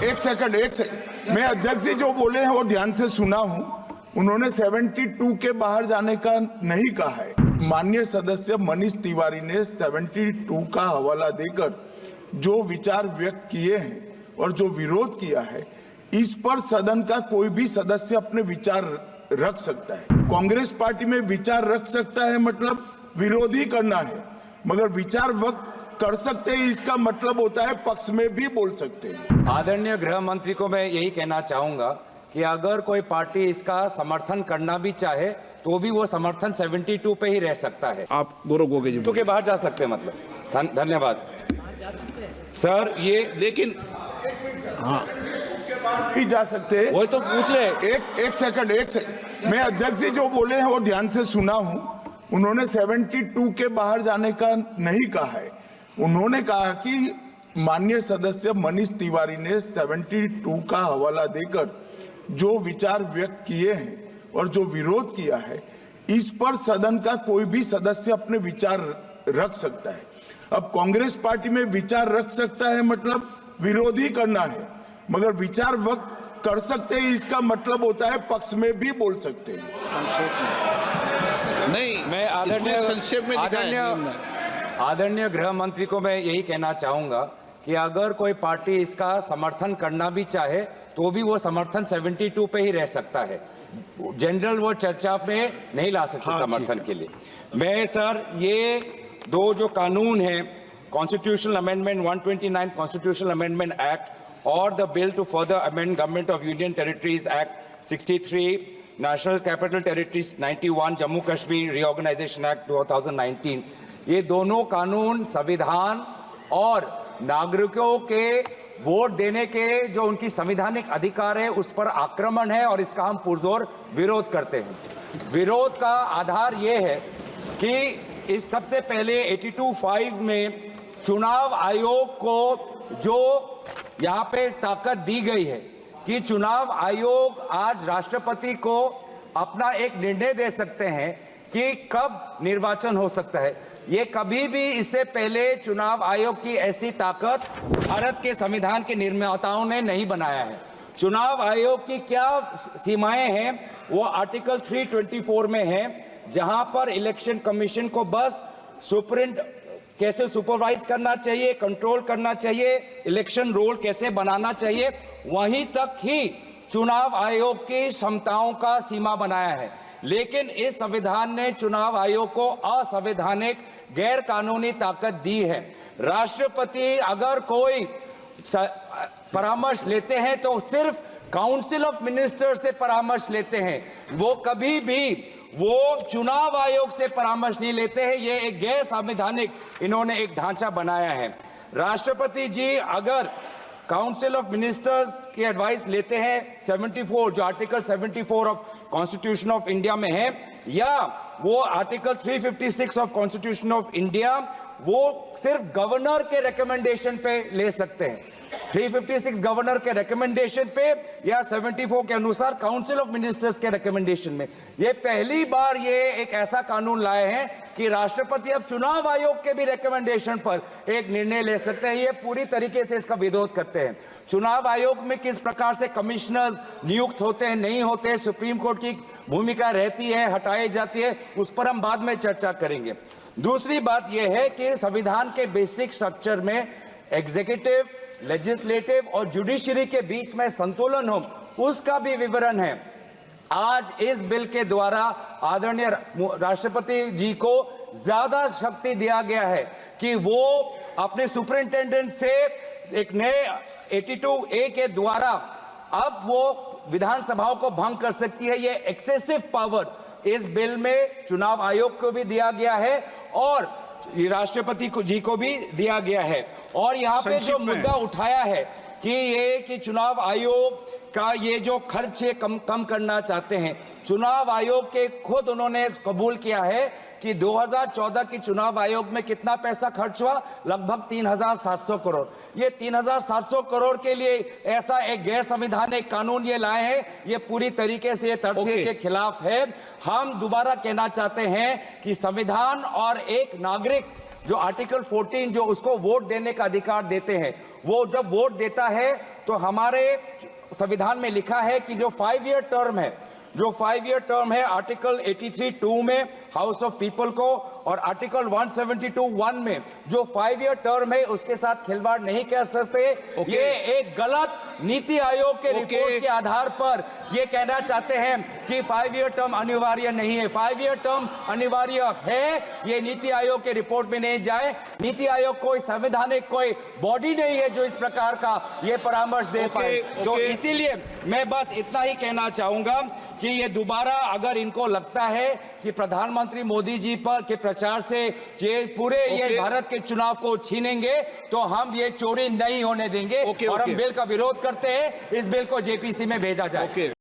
एक सेकंड मैं अध्यक्ष जी जो बोले हैं वो ध्यान से सुना हूं। उन्होंने 72 के बाहर जाने का नहीं कहा है। माननीय सदस्य मनीष तिवारी ने 72 का हवाला देकर जो विचार व्यक्त किए हैं और जो विरोध किया है, इस पर सदन का कोई भी सदस्य अपने विचार रख सकता है। कांग्रेस पार्टी में विचार रख सकता है मतलब विरोध ही करना है, मगर विचार व्यक्त कर सकते हैं इसका मतलब होता है पक्ष में भी बोल सकते हैं। आदरणीय गृह मंत्री को मैं यही कहना चाहूंगा कि अगर कोई पार्टी इसका समर्थन करना भी चाहे तो भी वो समर्थन 72 पे ही रह सकता है। आप गौरव गोगे जी तो के बाहर जा सकते हैं मतलब। धन्यवाद सर। ये लेकिन हाँ भी जा सकते हैं, वो तो पूछ रहे। एक सेकंड मैं अध्यक्ष जी जो बोले हैं वो ध्यान से सुना हूं। उन्होंने 72 के बाहर जाने का नहीं कहा है। उन्होंने कहा कि माननीय सदस्य मनीष तिवारी ने 72 का हवाला देकर जो विचार व्यक्त किए हैं और जो विरोध किया है, इस पर सदन का कोई भी सदस्य अपने विचार रख सकता है। अब कांग्रेस पार्टी में विचार रख सकता है मतलब विरोध ही करना है, मगर विचार व्यक्त कर सकते हैं इसका मतलब होता है पक्ष में भी बोल सकते हैं। नहीं, मैं संक्षेप में आदरणीय गृह मंत्री को मैं यही कहना चाहूंगा कि अगर कोई पार्टी इसका समर्थन करना भी चाहे तो भी वो समर्थन 72 पे ही रह सकता है। जनरल वो चर्चा में नहीं ला सकते। हाँ, समर्थन के लिए मैं सर ये दो जो कानून है, constitutional amendment 129 constitutional amendment act और the bill to further amend government of union territories act 63, national capital territories 91, Jammu Kashmir reorganisation act 2019, ये दोनों कानून संविधान और नागरिकों के वोट देने के जो उनकी संवैधानिक अधिकार है उस पर आक्रमण है और इसका हम पुरजोर विरोध करते हैं। विरोध का आधार ये है कि इस सबसे पहले 82(5) में चुनाव आयोग को जो यहाँ पे ताकत दी गई है कि चुनाव आयोग आज राष्ट्रपति को अपना एक निर्णय दे सकते हैं कि कब निर्वाचन हो सकता है। ये कभी भी इससे पहले चुनाव आयोग की ऐसी ताकत भारत के संविधान के निर्माताओं ने नहीं बनाया है। चुनाव आयोग की क्या सीमाएं हैं वो आर्टिकल 324 में है, जहां पर इलेक्शन कमीशन को बस कैसे सुपरवाइज करना चाहिए, कंट्रोल करना चाहिए, इलेक्शन रोल कैसे बनाना चाहिए, वहीं तक ही चुनाव आयोग की क्षमताओं का सीमा बनाया है। लेकिन इस संविधान ने चुनाव आयोग को असंवैधानिक गैर कानूनी ताकत दी है। राष्ट्रपति अगर कोई परामर्श लेते हैं तो सिर्फ काउंसिल ऑफ मिनिस्टर से परामर्श लेते हैं, वो कभी भी वो चुनाव आयोग से परामर्श नहीं लेते हैं। ये एक गैर संवैधानिक इन्होंने एक ढांचा बनाया है। राष्ट्रपति जी अगर काउंसिल ऑफ मिनिस्टर्स की एडवाइस लेते हैं 74 जो article 74 of constitution of India में है, या वो article 356 of constitution of India, वो सिर्फ गवर्नर के रिकमेंडेशन पे ले सकते हैं। 356 गवर्नर के रिकमेंडेशन पे या 74 के अनुसार काउंसिल ऑफ मिनिस्टर्स के रिकमेंडेशन में। ये पहली बार ये एक ऐसा कानून लाए हैं कि राष्ट्रपति अब चुनाव आयोग के भी रिकमेंडेशन पर एक निर्णय ले सकते हैं। ये पूरी तरीके से इसका विरोध करते हैं। चुनाव आयोग में किस प्रकार से कमिश्नर्स नियुक्त होते हैं, नहीं होते, सुप्रीम कोर्ट की भूमिका रहती है, हटाई जाती है, उस पर हम बाद में चर्चा करेंगे। दूसरी बात यह है कि संविधान के बेसिक स्ट्रक्चर में एग्जीक्यूटिव, लेजिस्लेटिव और जुडिशरी के बीच में संतुलन हो, उसका भी विवरण है। आज इस बिल के द्वारा आदरणीय राष्ट्रपति जी को ज्यादा शक्ति दिया गया है कि वो अपने सुपरिंटेंडेंट से एक नए 82A के द्वारा अब वो विधानसभाओं को भंग कर सकती है। ये एक्सेसिव पावर इस बिल में चुनाव आयोग को भी दिया गया है और राष्ट्रपति जी को भी दिया गया है। और यहाँ पे जो मुद्दा उठाया है कि चुनाव आयोग का ये जो खर्च है कम करना चाहते हैं, चुनाव आयोग के खुद उन्होंने कबूल किया है कि 2014 की चुनाव आयोग में कितना पैसा खर्च हुआ, लगभग 3700 करोड़। ये 3700 करोड़ के लिए ऐसा एक गैर संवैधानिक कानून ये लाए हैं, ये पूरी तरीके से तथ्य के खिलाफ है। हम दोबारा कहना चाहते हैं कि संविधान और एक नागरिक जो आर्टिकल 14 जो उसको वोट देने का अधिकार देते हैं, वो जब वोट देता है तो हमारे संविधान में लिखा है कि जो 5 ईयर टर्म है, जो 5 ईयर टर्म है आर्टिकल 83(2) में हाउस ऑफ पीपल को और आर्टिकल 172(1) में जो 5 ईयर टर्म है उसके साथ खिलवाड़ नहीं कर सकते। ये एक गलत नीति आयोग के रिपोर्ट के आधार पर ये कहना चाहते हैं कि 5 ईयर टर्म अनिवार्य नहीं है। 5 ईयर टर्म अनिवार्य है, ये नीति आयोग के रिपोर्ट में नहीं जाए। नीति आयोग कोई संवैधानिक कोई बॉडी नहीं है जो इस प्रकार का ये परामर्श दे पाए। तो इसीलिए मैं बस इतना ही कहना चाहूंगा कि ये दोबारा अगर इनको लगता है कि प्रधानमंत्री मोदी जी पर के प्रचार से ये पूरे ये भारत के चुनाव को छीनेंगे, तो हम ये चोरी नहीं होने देंगे और हम बिल का विरोध करते हैं। इस बिल को जेपीसी में भेजा जाए।